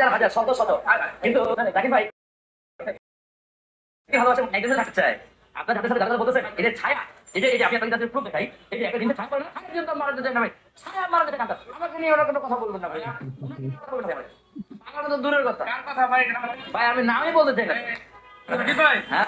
হাজার হাজার শত শত, কিন্তু জাকির ভাই ভালোবাসা একজন সাথে থাকতে চায়। আপনার হাতের সাথে যারা বলতেছেন এদের ছায়া, এই যে আমি আপনাকে প্রুফ দেখাই, এই যে একটা জিনিস ছায়া করে না, ছায়া পর্যন্ত মারা যেতে না ভাই, ছায়া মারা যেতে কাঁদা, আমাকে নিয়ে ওরা কোনো কথা বলবেন না ভাই, আমার তো দূরের কথা। কার কথা ভাই? ভাই আমি নামই বলতে চাই না ভাই। হ্যাঁ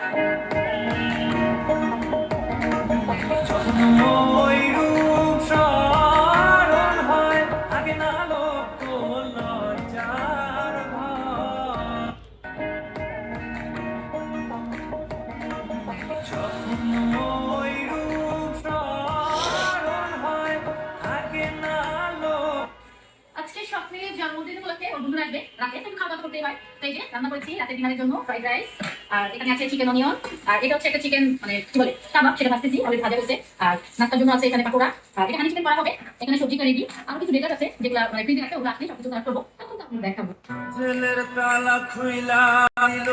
আজকে স্বপ্নে জন্মদিন উপলক্ষে ওর বন্ধু আসবে রাতে, একটু খাওয়া দাওয়া করতে হয়। তো এই যে রান্না করেছি রাতের ডিনারের জন্য ফ্রাইড রাইস, আর এখানে আছে চিকেন অনিয়ন, আর এটা হচ্ছে একটা চিকেন মানে কি বলে কাবাব, সেটা ভাজতেছি অলরেডি ভাজা হচ্ছে। আর নাস্তার জন্য আছে এখানে পাকোড়া, আর এটা হানি চিকেন করা হবে। এখানে সবজি রেডি, আর কিছু ডেজার্ট আছে যেগুলো মানে ফ্রিজে রাখতে, ওগুলো আসলে সবকিছু সার্ভ করবো, তখন তো আপনাদের দেখাবো। জেলের তালা খুইলা নিল,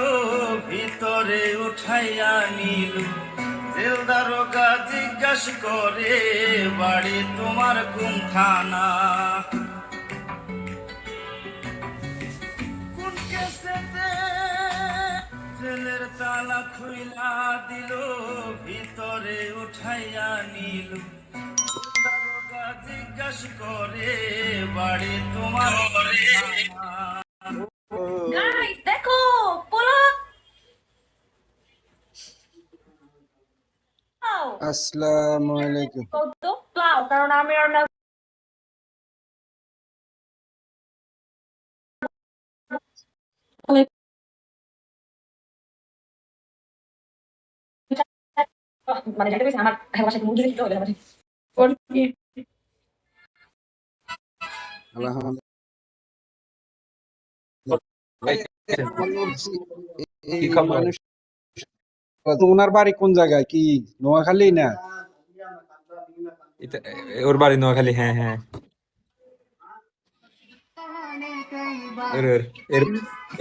ভিতরে উঠাইয়া নিল, জেল দারোগা জিজ্ঞাসা করে বাড়ি তোমার কোন থানা, কোন কেসেতে জেলের তালা খুইলা দিল, ভিতরে উঠাইয়া নিল, দারোগা জিজ্ঞাসা করে বাড়ি তোমার কোন থানা। গাইস দেখো পোলা আসসালামু আলাইকুম। তো প্লাও, কারণ আমি আর না মানে যেটা হয়েছে আমার বাসায় মুরগি দিতে হবে আমার এই মানুষ ওনার বাড়ি কোন জায়গায়, কি নোয়াখালী না? ওর বাড়ি নোয়াখালী, হ্যাঁ হ্যাঁ। এর এর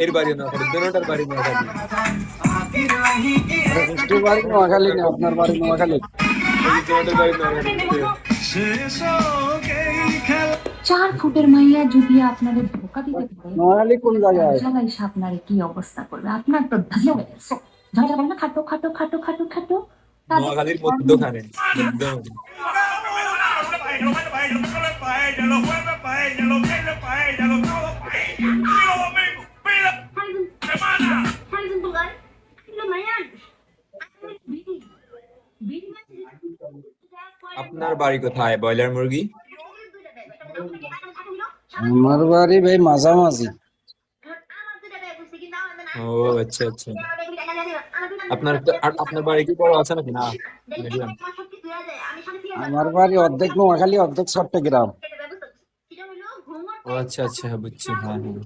এর বাড়ি নোয়াখালী, দুটোটার বাড়ি নোয়াখালী। আরে হোস্টেল বাড়ি নোয়াখালী না, আপনার বাড়ি নোয়াখালী? দুটোটার বাড়ি নোয়াখালী। 4 ফুটের মাইয়া যদি আপনাদের ধোকা দিতে পারে, নোয়াখালী কোন জায়গায়? জায়গায় সে আপনার কি অবস্থা করবে? আপনার তো ধাজিয়া হয়ে গেছে। ঝামেলা বলে না, খাটো খাটো খাটো খাটো খাটো নোয়াখালীর মধ্যখানে একদম। আপনার বাড়ি কোথায়? ব্রয়লার মুরগি? আমার বাড়ি ভাই মাঝামাঝি। ও আচ্ছা আচ্ছা। আপনার বাড়ি কি বড় আছে নাকি? না মিডিয়াম? আমার বাড়ি অর্ধেক নোয়াখালী অর্ধেক চট্টগ্রাম। ও আচ্ছা আচ্ছা, বুঝছি। হ্যাঁ হ্যাঁ।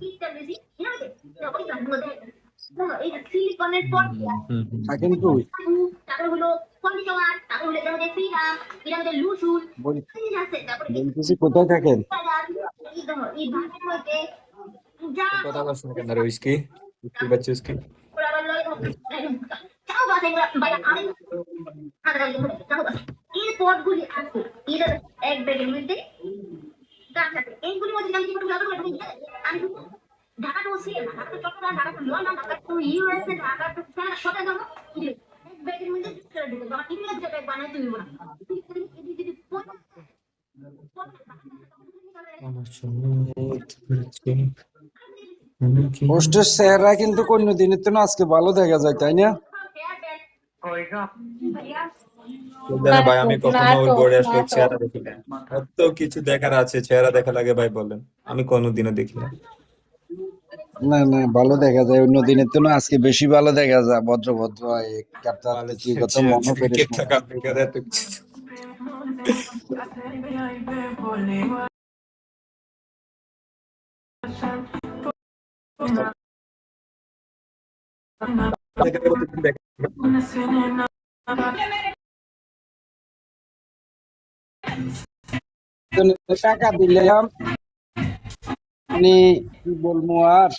থাকেন তুই বলতেছি কোথায় থাকেন? কথা বলছ না কেন রে? উইস্কি উইস্কি বাচ্চা উইস্কি। এক ব্যাগের মধ্যে এইগুলি মধ্যে আমি কি করবো আমি ঢাকা তো ছিল না, ঢাকা তো চট্টগ্রাম, ঢাকা তো লন্ডন, ঢাকা তো ইউএসএ, ঢাকা তো কানাডা, সব যাবো এক ব্যাগের মধ্যে করে দেবো। আমার ইংরেজি ব্যাগ বানাই তুই না পোস্টের চেহারা কিন্তু কোন দিনের তো আজকে ভালো দেখা যায়, তাই না? ভাই আমি কখনো ওর বোর্ডে আসলে চেহারা দেখি না। কত কিছু দেখার আছে, চেহারা দেখা লাগে ভাই বলেন? আমি কোনোদিনও দেখি না। না না, ভালো দেখা যায় অন্য দিনের তো আজকে বেশি ভালো দেখা যায়, ভদ্র ভদ্র কথা মনে করে ক্রিকেট থাকা ক্রিকেট এত কিছু। টাকা দিলাম, মানে কি বলবো আর,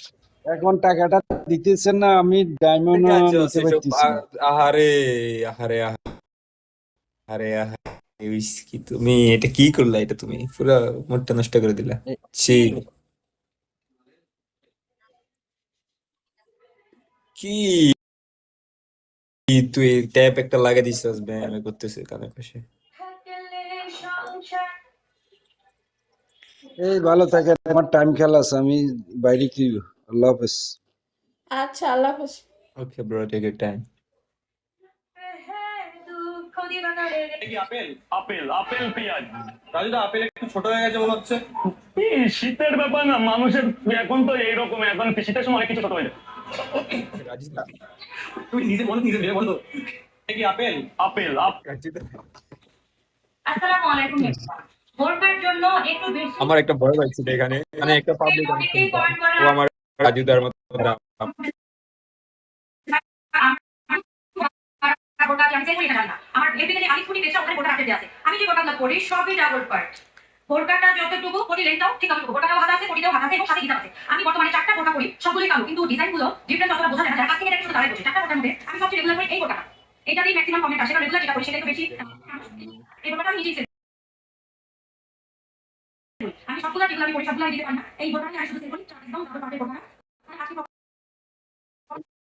এখন টাকাটা দিতেছেন না, আমি ডায়মন্ড নিতে পারতেছি না। আহারে আহারে আহারে আহারে, কি তুমি এটা কি করলা? এটা তুমি পুরো মুডটা নষ্ট করে দিলা। ছি। কি তুই ট্যাপ একটা লাগিয়ে দিছিস ব্যায়ামে করতেছিস কানে পাশে। এই ভালো থাকেন, আমার টাইম খেলা আছে, আমি বাইরে কি, আল্লাহ হাফেজ। আচ্ছা, আল্লাহ হাফেজ। Okay bro, take your time. কি আপেল আপেল আপেল পেঁয়াজ রাজুদা, আপেল একটু ছোট হয়ে গেছে মনে হচ্ছে। এই শীতের ব্যাপার না, মানুষের এখন তো এইরকম, এখন শীতের সময় অনেক কিছু ছোট হয়ে যায়। রাজিদা, তুমি নিজে ভেবে বলো তো। কি আপেল আপেল রাজিদা, আসসালামু আলাইকুম এভরিওয়ান। ভোরকার জন্য একটু বেশি আমার একটা ভয় পাচ্ছিল এখানে, মানে একটা পাবলিক অনেকেই কমেন্ট করা ও আমার রাজুদার মতো ভোরকার আমি সেট করি না। আমার এপিতে আমি ফুটি পেছে ওখানে ভোরকার রাখতে আছে। আমি যে ভোরকার করি সবই ডাবল পার্ট। ভোরকাটা যতটুকু কোটি লেন্থটাও ঠিক আছে, ভোরকাটাও হাতা আছে, কোটিটাও হাতা আছে এবং সাথে গিটার আছে। আমি বর্তমানে 4টা ভোরকা করি, সবগুলোই কালো, কিন্তু ডিজাইনগুলো ডিফারেন্ট যতটা বোঝা যায় না। আজকে এটা শুধু দাঁড়ায় বসে 4টা ভোরকার মধ্যে আমি সবচেয়ে রেগুলার করি এই ভোরকাটা। এটাতেই ম্যাক্সিমাম কমেন্ট আসে, কারণ রেগুলার যেটা করি সেটা একটু বেশি। এই ভোরকাটা আমি নিজেই আমি সবগুলো যেগুলো আমি করি সবগুলো আমি দিতে পারি না। এই ভোরকাটা আমি শুধু সেট করি, একদম ডাবল পার্টের ভোরকা।